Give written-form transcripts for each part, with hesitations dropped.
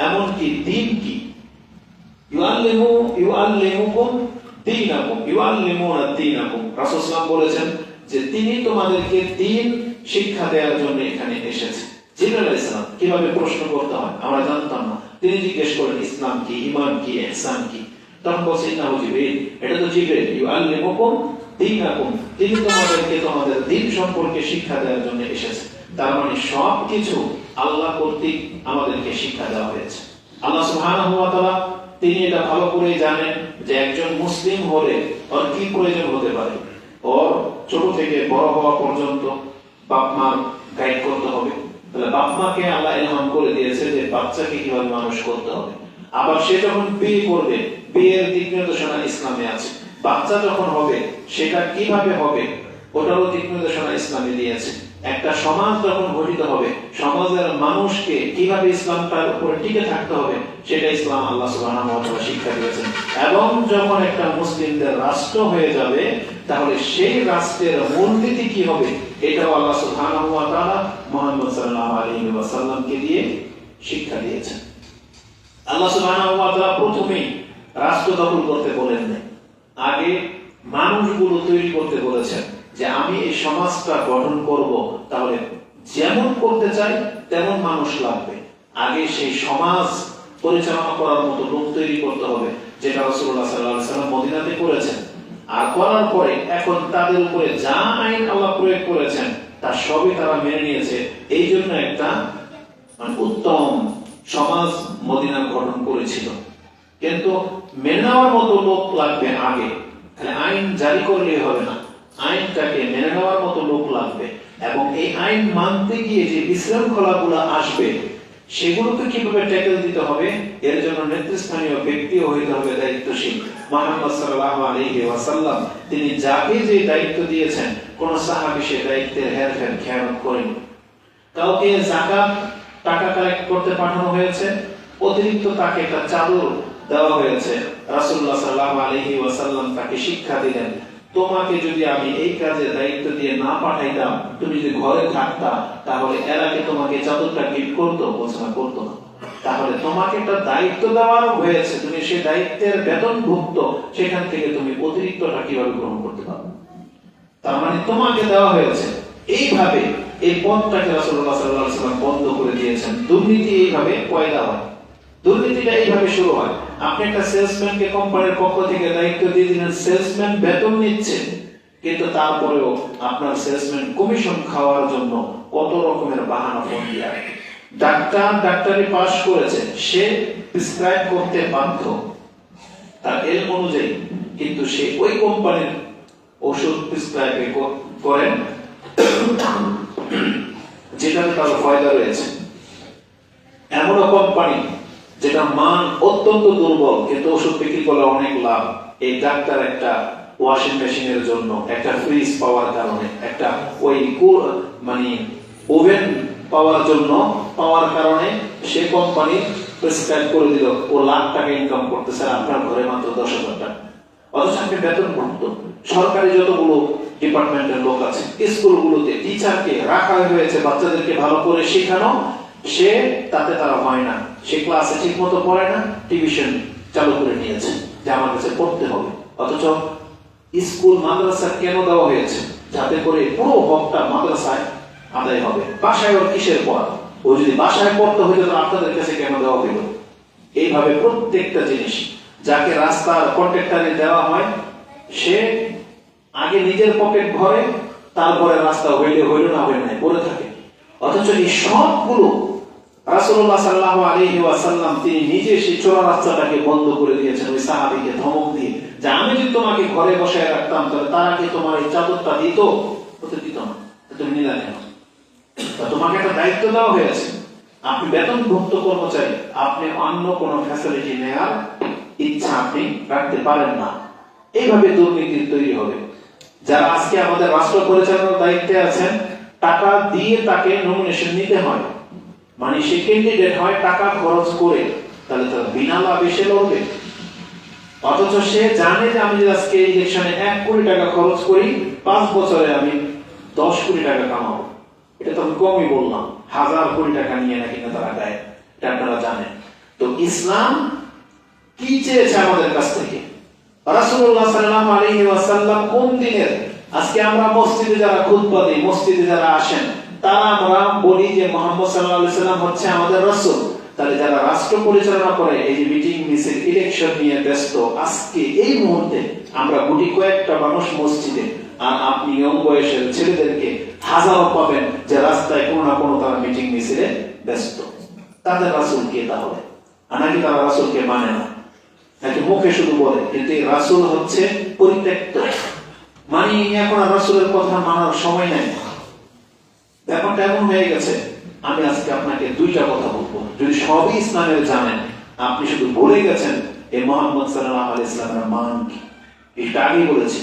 এমনকি দিন কি, ইউআল্লিমুকুম দীনাকুম ইউআল্লিমুনা দীনাকুম। রাসূল সাল্লাল্লাহু আলাইহি ওয়াসাল্লাম বলেছেন যে তিনি তোমাদেরকে দ্বীন শিক্ষা দেওয়ার জন্য এখানে এসেছেন। জিবরাইল আলাইহিস সালাম কিভাবে প্রশ্ন করতে হয় আমরা জানতাম না। তিনি জিজ্ঞেস করেন ইসলাম কি, ঈমান কি, ইহসান কি। তখন বলছেন না জিবরাইল, এটা তো জিবরাইল, ইউআল্লিমুকুম দীনাকুম, তিনি তোমাদেরকে তোমাদের দ্বীন সম্পর্কে শিক্ষা দেওয়ার জন্য এসেছেন। তার মানে সবকিছু আল্লাহ কর্তৃক আমাদেরকে শিক্ষা দেওয়া হয়েছে। আল্লাহ সুবহানাহু ওয়া তাআলা তিনি এটা ভালো করে জানেন যে একজন মুসলিম হলে ওর কি প্রয়োজন হতে পারে। ওর ছোট থেকে বড় হওয়া পর্যন্ত বাপ মার গাইড করতে হবে। তাহলে বাপ মাকে আল্লাহ ইলহাম করে দিয়েছে যে বাচ্চাকে কিভাবে মানুষ করতে হবে। আবার সে যখন বিয়ে করবে, বিয়ের দিক নির্দেশনা ইসলামে আছে। বাচ্চা যখন হবে সেটা কিভাবে হবে ওটারও দিক নির্দেশনা ইসলামে দিয়েছে। একটা সমাজ যখন গঠিত হবে, সমাজের মানুষকে কিভাবে ইসলামটার উপরে টিকে থাকতে হবে সেটা ইসলাম আল্লাহ সুবহানাহু ওয়া তাআলা শিক্ষা দিয়েছেন। এবং যখন একটা মুসলিমদের রাষ্ট্র হয়ে যাবে তাহলে সেই রাষ্ট্রের মূলনীতি কি হবে এটাও আল্লাহ সুবহানাহু ওয়া তাআলা মুহাম্মদ সাল্লাল্লাহু আলাইহি ওয়াসাল্লামকে দিয়ে শিক্ষা দিয়েছেন। আল্লাহ সুবহানাহু ওয়া তাআলা প্রথমেই রাষ্ট্র দখল করতে বলেন না, আগে মানুষগুলো তৈরি করতে বলেছেন যে আমি এই সমাজটা গঠন করব, তাহলে যেমন করতে চাই তেমন মানুষ লাগবে। আগে সেই সমাজ পরিচালনা করার মতো লোক তৈরি করতে হবে, যেটা রাসূলুল্লাহ সাল্লাল্লাহু আলাইহি ওয়াসাল্লাম মদিনাতে করেছেন। আর করার পরে এখন তাদের উপরে যা আইন আল্লাহ প্রয়োগ করেছেন তা সবই তারা মেনে নিয়েছে। এই জন্য একটা উত্তম সমাজ মদিনা গঠন করেছিল। কিন্তু মেনে নেওয়ার মতো লোক লাগবে আগে, আইন জারি করলে হবে না, আইনটাকে মেনে নেওয়ার মতো লোক লাগবে। এবং এই আইন মানতে গিয়ে যে বিশৃঙ্খলাগুলো আসবে সেগুলোকে কিভাবে ট্যাকেল দিতে হবে এর জন্য নেতৃস্থানীয় ব্যক্তিও হইতে হবে দায়িত্বশীল। মুহাম্মদ সাল্লাল্লাহু আলাইহি ওয়াসাল্লাম তিনি যাকে যে দায়িত্ব দিয়েছেন কোন সাহাবী সে দায়িত্বের হেরফের খেয়ানত করেনি। কাউকে যাকাত টাকা কালেক্ট করতে পাঠানো হয়েছে, অতিরিক্ত তাকে একটা চাদর দেওয়া হয়েছে, রাসূলুল্লাহ সাল্লাল্লাহু আলাইহি ওয়াসাল্লাম তাকে শিক্ষা দিলেন তোমাকে যদি আমি এই কাজে দায়িত্ব দিয়ে না পাঠাইতাম, তুমি যদি ঘরে থাকতা তাহলে এরা কি তোমাকে চাদরটা গিফট করতো? বলছে না, করতো না। তাহলে তোমাকে একটা দায়িত্ব দেওয়া হয়েছে, তুমি সেই দায়িত্বের বেতনভুক্ত, সেখান থেকে তুমি অতিরিক্তটা কিভাবে গ্রহণ করতে পারবে? তার মানে তোমাকে দেওয়া হয়েছে। এইভাবে এই পথটাকে রাসূলুল্লাহ সাল্লাল্লাহু আলাইহি ওয়াসাল্লাম বন্ধ করে দিয়েছেন। দুর্নীতি এইভাবে পয়দা হয়, দুর্নীতিটা এইভাবে শুরু হয়। আপনি একটা সেলসম্যানকে কোম্পানির পক্ষ থেকে দায়িত্ব দিয়ে দিলেন, সেলসম্যান বেতন নিচ্ছে, কিন্তু তারপরেও আপনার সেলসম্যান কমিশন খাওয়ার জন্য কত রকমের বাহানা ফোন দিয়ে। ডাক্তার ডাক্তারি পাস করেছে, সে প্রেসক্রাইব করতে বাধ্য তার এলম অনুযায়ী, কিন্তু সে ওই কোম্পানির ওষুধ প্রেসক্রাইব করেন যেটাতে তার ফায়দা রয়েছে। এমনও কোম্পানি যেটা মান অত্যন্ত দুর্বল কিন্তু ওষুধ বিক্রি করলে অনেক লাভ। এই ডাক্তার একটা ওয়াশিং মেশিনের জন্য, একটা ফ্রিজ পাওয়ার কারণে, একটা ওই ওভেন পাওয়ার কারণে সে কোম্পানি প্রেসক্রাইব করে দিল, ও লাখ টাকা ইনকাম করতেছে, আপনার ঘরে মাত্র 10,000 টাকা। অথচ আপনি বেতনভুক্ত। সরকারি যতগুলো ডিপার্টমেন্টের লোক আছে, স্কুলগুলোতে টিচারকে রাখা হয়েছে বাচ্চাদেরকে ভালো করে শেখানো, সে তাতে তারা হয় না, সে ক্লাসে ঠিক মতো পড়ে না, টিউশন চালু করে নিয়েছে যে আমার কাছে পড়তে হবে। অথচ স্কুল মাদ্রাসা কেন দেওয়া হয়েছে? যাতে করে পুরো হকটা মাদ্রাসায় আদায় হবে। বাসায় ওর কিসের পড়া? ও যদি বাসায় পড়তে হইতো তো আপনাদের কাছে কেন দেওয়া হইল? এইভাবে প্রত্যেকটা জিনিস যাকে রাস্তার কন্ট্রাক্টরে দেওয়া হয় সে আগে নিজের পকেট ভরে, তারপরে রাস্তা হইলে হইল, না হইলে নাই, পড়ে থাকে। অথচ এই সবগুলো রাসূলুল্লাহ সাল্লাল্লাহু আলাইহি ওয়াসাল্লাম তিনি নিজে সেই চোরা রাস্তাটাকে বন্ধ করে দিয়েছেন ওই সাহাবীকে ধমক দিয়ে, যে আমি যদি তোমাকে ঘরে বসায় রাখতাম তাহলে তারা কি তোমার এই চাদরটা দিত? হতে দিত না। তুমি নিলা কেন? তোমাকে একটা দায়িত্ব দেওয়া হয়েছে, আপনি বেতনভুক্ত কর্মচারী, আপনি অন্য কোনো ফ্যাসিলিটি নেওয়ার ইচ্ছা আপনি রাখতে পারেন না। এইভাবে দুর্নীতি তৈরি হবে। যারা আজকে আমাদের রাষ্ট্র পরিচালনার দায়িত্বে আছেন, টাকা দিয়ে তাকে নমিনেশন নিতে হয়, মানে সে ক্যান্ডিডেট হয় টাকা খরচ করে, তাহলে তার বিনা লাভে সে লড়বে। অথচ সে জানে যে আমি আজকে ইলেকশনে 1 কোটি টাকা খরচ করি, 5 বছরে আমি 10 কোটি টাকা কামাবো। এটা তো আমি কমই বললাম, 1000 কোটি টাকা নিয়ে নাকি না তারা দেয়, এটা আপনারা জানেন। তো ইসলাম কি চেয়েছে আমাদের কাছ থেকে? রাসূলুল্লাহ সাল্লাল্লাহু আলাইহি ওয়াসাল্লাম কোন দিনের, আজকে আমরা মসজিদে যারা খুতবা দেই, মসজিদে যারা আসেন, তারা আমরা বলি যে মুহাম্মদ সাল্লাল্লাহু আলাইহি ওয়াসাল্লাম হচ্ছে আমাদের রাসূল। তাহলে যারা রাষ্ট্র পরিচালনা করে, এই যে মিটিং মিছিল ইলেকশন নিয়ে ব্যস্ত, আজকে এই মুহূর্তে আমরা গুটি কয়েকটা মানুষ মসজিদে, আর আপনি ইয়ং বয়সের ছেলেদেরকে হাজারো পাবেন যে রাস্তায় কোনো না কোনো তারা মিটিং মিছিলে ব্যস্ত। তাদের রাসূল কে তাহলে? নাকি তারা রাসূলকে মানে না, নাকি মুখে শুধু বলে? কিন্তু এই রাসূল হচ্ছে পরিত্যক্ত, মানে এখন আর রাসূলের কথা মানার সময় নাই। ব্যাপারটা এমন হয়ে গেছে। আমি আজকে আপনাকে দুইটা কথা বলবো, যদি সবই ইসলামের জানেন, আপনি শুধু বলে গেছেন এই মুহাম্মদ সাল্লাল্লাহু আলাইহি ওয়াসাল্লামের মান কি, এটা আগেই বলেছি।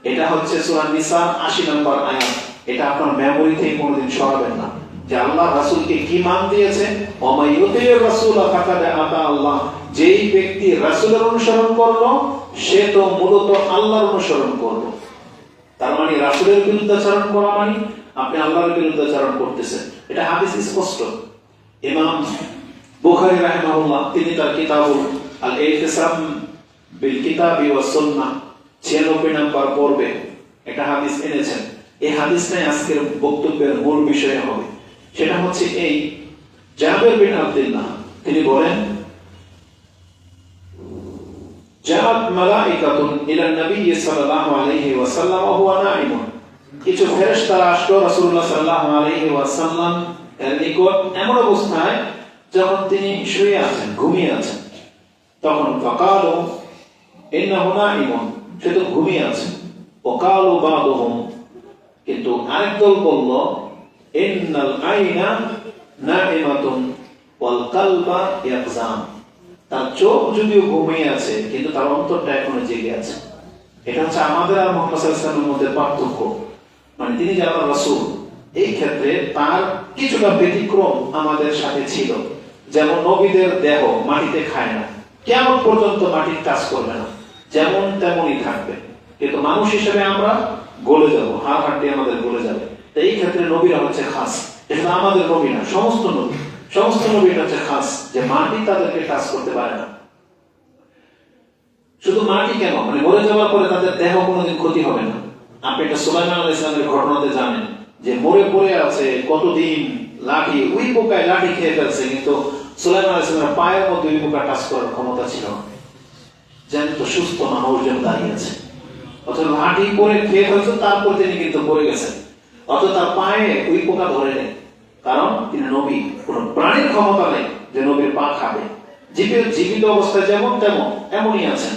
এটা হচ্ছে সূরা নিসা 80 নম্বর আয়াত। এটা আপনার মেমোরি থেকে কোনোদিন সরাবেন না যে আল্লাহ রাসূলকে কি মান দিয়েছে। ওমাইয়ুতির রাসূল ফাকাদ আতা আল্লাহ, যেই ব্যক্তি রাসূলের অনুসরণ করলো সে তো মূলত আল্লাহর অনুসরণ করলো। তার মানে রাসূলের বিরুদ্ধাচরণ করা মানে আপনি আল্লাহর বিরুদ্ধাচরণ করতেছেন, এটা হাদিস স্পষ্ট। ইমাম বুখারী রাহিমাহুল্লাহ তিনি তার কিতাবুল আল ইতিসাম বিল কিতাবি ওয়াস সুন্নাহ 96 নম্বর পর্বে একটা হাদিস এনেছেন। এই হাদিসটাই আজকের বক্তব্যের মূল বিষয় হবে। সেটা হচ্ছে এই, জাবের বিন আব্দুল্লাহ তিনি বলেন, জাআত মালাইকাতুন ইলা নবী সাল্লাল্লাহু আলাইহি ওয়াসাল্লাম ওয়া হুয়া নাঈমুন, কিছু ফেরেশতারা আসলো রাসূলুল্লাহ সাল্লাল্লাহু আলাইহি ওয়াসাল্লাম এর নিকট এমন অবস্থায় যখন তিনি শুয়ে আছেন, ঘুমিয়ে আছেন। তখন ফাকালু ইন্নাহু নাঈমুন, সে তো ঘুমিয়ে আছে। ওয়াকালু বাদুহুম, কিন্তু আরেক দল বলল ইন্নাল আইনা নাঈমাতুন ওয়াল কলবা ইয়াকজাম, তার চোখ যদিও ঘুমিয়ে আছে কিন্তু তার অন্তরটা এখনো জেগে আছে। এটা হচ্ছে আমাদের আর মুহাম্মদ সাল্লাল্লাহু আলাইহি ওয়াসাল্লামের মধ্যে পার্থক্য। মানে তিনি যে আল্লাহর রাসূল, এই ক্ষেত্রে তার কিছুটা ব্যতিক্রম আমাদের সাথে ছিল। যেমন নবীদের দেহ মাটিতে খায় না, কিয়ামত পর্যন্ত মাটির কাজ করবে না, যেমন তেমনই থাকবে। কিন্তু মানুষ হিসেবে আমরা গলে যাব, হাড় হাড্ডি আমাদের গলে যাবে। তো এই ক্ষেত্রে নবীরা হচ্ছে খাস। এটা আমাদের নবী না, সমস্ত নবী হচ্ছে খাস, যে মাটি তাদেরকে কাজ করতে পারে না। শুধু মাটি কেন, মানে মরে যাওয়ার পরে তাদের দেহ কোনোদিন ক্ষতি হবে না। আপনি এটা সুলাইমান আলাইহিস সালামের ঘটনাতে জানেন যে মরে পড়ে আছে কতদিন, লাঠি, ওই পোকায় লাঠি খেয়ে ফেলছে, কিন্তু সুলাইমান আলাইহিস সালামের পায়ের মধ্যে ওই পোকা টাচ করার ক্ষমতা ছিল না। জ্যান্ত সুস্থ মানুষ যেন দাঁড়িয়ে আছে, অথচ লাঠি পরে খেয়ে ফেলছে, তারপর তিনি কিন্তু পড়ে গেছেন, অথচ তার পায়ে ওই পোকা ধরে নেই। কারণ তিনি নবী, কোন প্রাণীর ক্ষমতা নেই যে নবীর পা খাবে। জীবিত অবস্থায় যেমন তেমন এমনই আছেন।